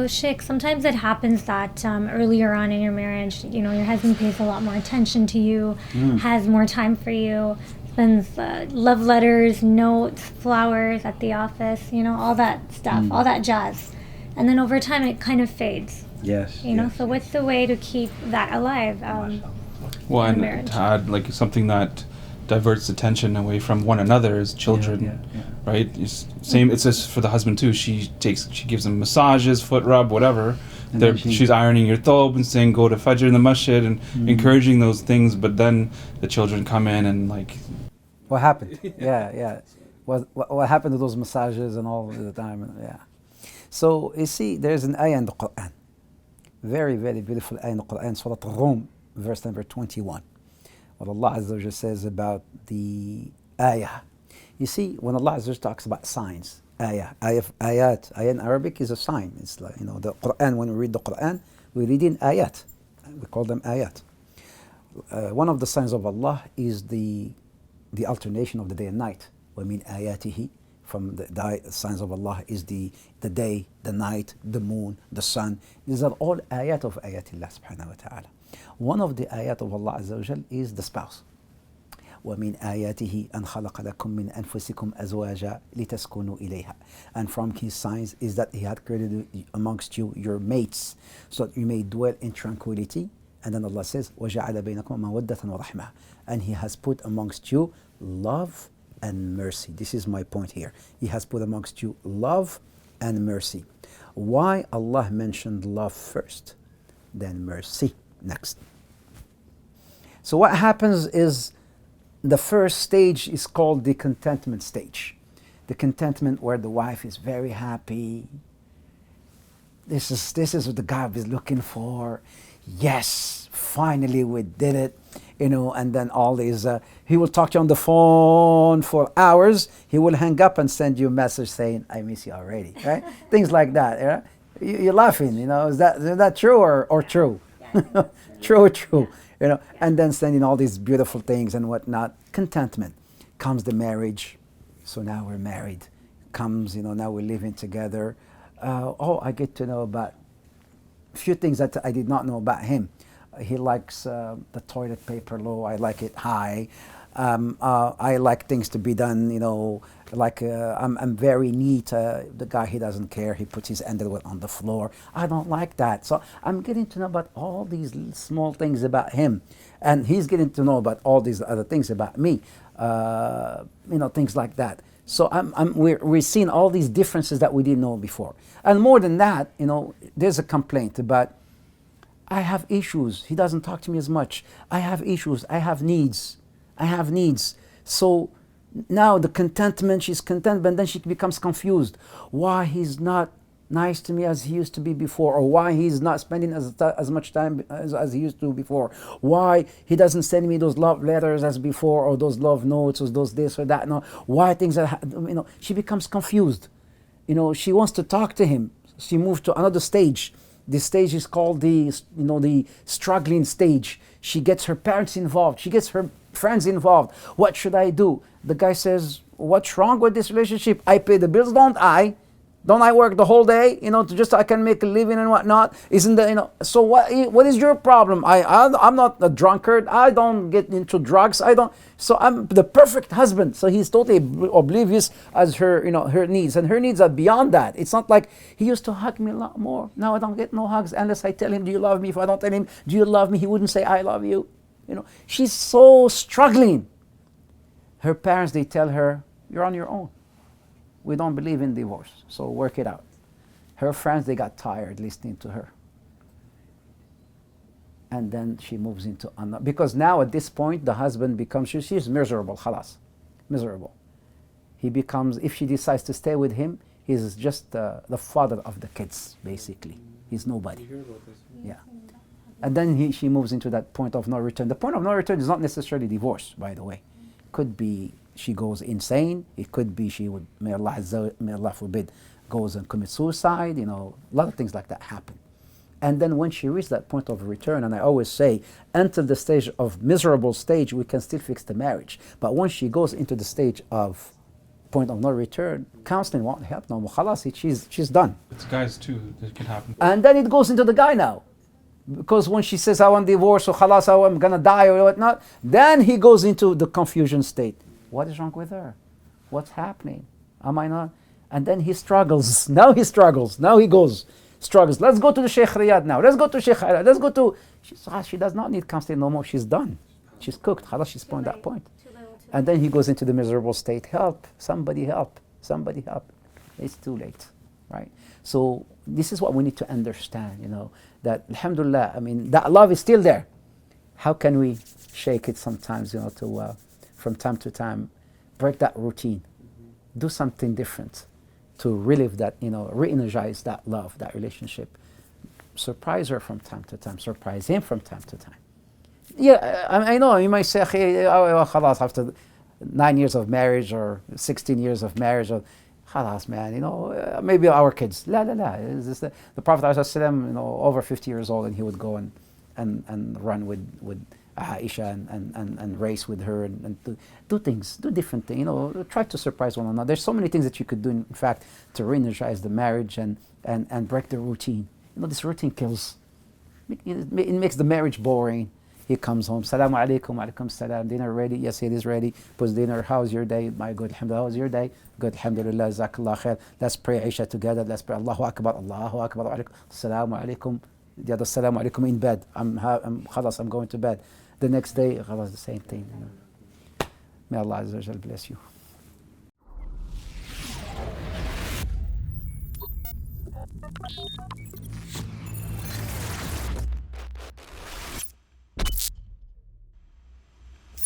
So, Sheikh, sometimes it happens that earlier on in your marriage, your husband pays a lot more attention to you, has more time for you, sends love letters, notes, flowers at the office, all that stuff, all that jazz. And then over time, it kind of fades. Yes. So what's the way to keep that alive Well, in and marriage? to add like something that diverts attention away from one another is children, right? Same. It's just for the husband too. She gives him massages, foot rub, whatever. She's ironing your thobe and saying go to Fajr in the masjid and encouraging those things. But then the children come in and like, what happened? Yeah. What happened to those massages and all the time? Yeah. So you see, there's an ayah in the Quran, very, very beautiful ayah in the Quran, Surah Al-Rum, verse number 21. What Allah Azza wa Jalla says about the ayah. You see, when Allah Azza wa Jalla talks about signs, ayat in Arabic is a sign. It's like, the Quran, when we read the Quran, we read in ayat. We call them ayat. One of the signs of Allah is the alternation of the day and night. وَمِنْ آيَاتِهِ, from the signs of Allah is the day, the night, the moon, the sun. These are all ayat of ayatillah subhanahu wa ta'ala. One of the ayat of Allah Azza wa Jal is the spouse. وَمِنْ آيَاتِهِ أَنْ خَلَقَ لَكُم مِّنْ أَنفُسِكُمْ أَزْوَاجًا لِتَسْكُنُوا إِلَيْهَا. And from His signs is that He had created amongst you your mates, so that you may dwell in tranquility. And then Allah says, وَجَعَلَ بَيْنَكُمْ مَوَدَّةً وَرَحْمَةً. And He has put amongst you love and mercy. This is my point here. He has put amongst you love and mercy. Why Allah mentioned love first, then mercy next? So what happens is, the first stage is called the contentment stage. The contentment where the wife is very happy. This is what the guy is looking for. Yes, finally we did it. And then all these, he will talk to you on the phone for hours. He will hang up and send you a message saying, I miss you already, right? Things like that. You're laughing, is that true or true? True. And then sending all these beautiful things and whatnot. Contentment. Comes the marriage. So now we're married. Comes, now we're living together. I get to know about a few things that I did not know about him. He likes the toilet paper low. I like it high. I like things to be done, I'm very neat. The guy, he doesn't care. He puts his underwear on the floor. I don't like that. So I'm getting to know about all these small things about him. And he's getting to know about all these other things about me. Things like that. So we're seeing all these differences that we didn't know before. And more than that, there's a complaint about, I have issues. He doesn't talk to me as much. I have issues. I have needs. So now the contentment, she's content, but then she becomes confused. Why he's not nice to me as he used to be before, or why he's not spending as much time as he used to before. Why he doesn't send me those love letters as before, or those love notes, or those this or that. No, why things are, she becomes confused. She wants to talk to him. She moved to another stage. This stage is called the struggling stage. She gets her parents involved. She gets her friends involved. What should I do? The guy says, what's wrong with this relationship? I pay the bills, don't I? Don't I work the whole day, just so I can make a living and whatnot? Isn't that, so what is your problem? I'm not a drunkard. I don't get into drugs. So I'm the perfect husband. So he's totally oblivious as her, her needs. And her needs are beyond that. It's not like he used to hug me a lot more. Now I don't get no hugs unless I tell him, do you love me? If I don't tell him, do you love me? He wouldn't say, I love you. She's so struggling. Her parents, they tell her, you're on your own. We don't believe in divorce, so work it out. Her friends, they got tired listening to her. And then she moves into another, because now at this point, the husband becomes, she's miserable, khalas, miserable. He becomes, if she decides to stay with him, he's just the father of the kids, basically. He's nobody. Yeah. And then she moves into that point of no return. The point of no return is not necessarily divorce, by the way. Could be she goes insane. It could be she would, may Allah forbid, goes and commits suicide. A lot of things like that happen. And then when she reaches that point of return, and I always say, until the stage of miserable stage, we can still fix the marriage. But once she goes into the stage of point of no return, counseling won't help no more. Khalas, she's done. It's guys too that can happen. And then it goes into the guy now. Because when she says, I want divorce, or khalas, I'm going to die, or whatnot, then he goes into the confusion state. What is wrong with her? What's happening? Am I not? And then he struggles. Now he struggles. Now he goes, struggles. Let's go to the Sheikh Riad now. Let's go to Sheikh Riad. Let's go to... She does not need counseling no more. She's done. She's cooked. Khalas, she's point that point. And then he goes into the miserable state. Help. Somebody help. Somebody help. It's too late. Right? So this is what we need to understand, that alhamdulillah, that love is still there. How can we shake it sometimes, to from time to time, break that routine, do something different to relive that, re-energize that love, that relationship. Surprise her from time to time, surprise him from time to time. Yeah, I know, you might say, khalas, after 9 years of marriage or 16 years of marriage, khalas, man, maybe our kids. La. The Prophet ﷺ, over 50 years old, and he would go and run with Aisha and race with her and do things, do different things, try to surprise one another. There's so many things that you could do, in fact, to re-energize the marriage and break the routine. This routine kills. It makes the marriage boring. He comes home, Salaam alaikum, alaikum salam, dinner ready? Yes, it is ready. Puts dinner, how's your day? My good, alhamdulillah, how's your day? Good, alhamdulillah, jazakallah khair. Let's pray Isha together, let's pray Allahu Akbar, Salaamu alaikum. The other Salaamu alaikum in bed. I'm going to bed. The next day, khalas, the same thing. May Allah Azza wa Jal bless you.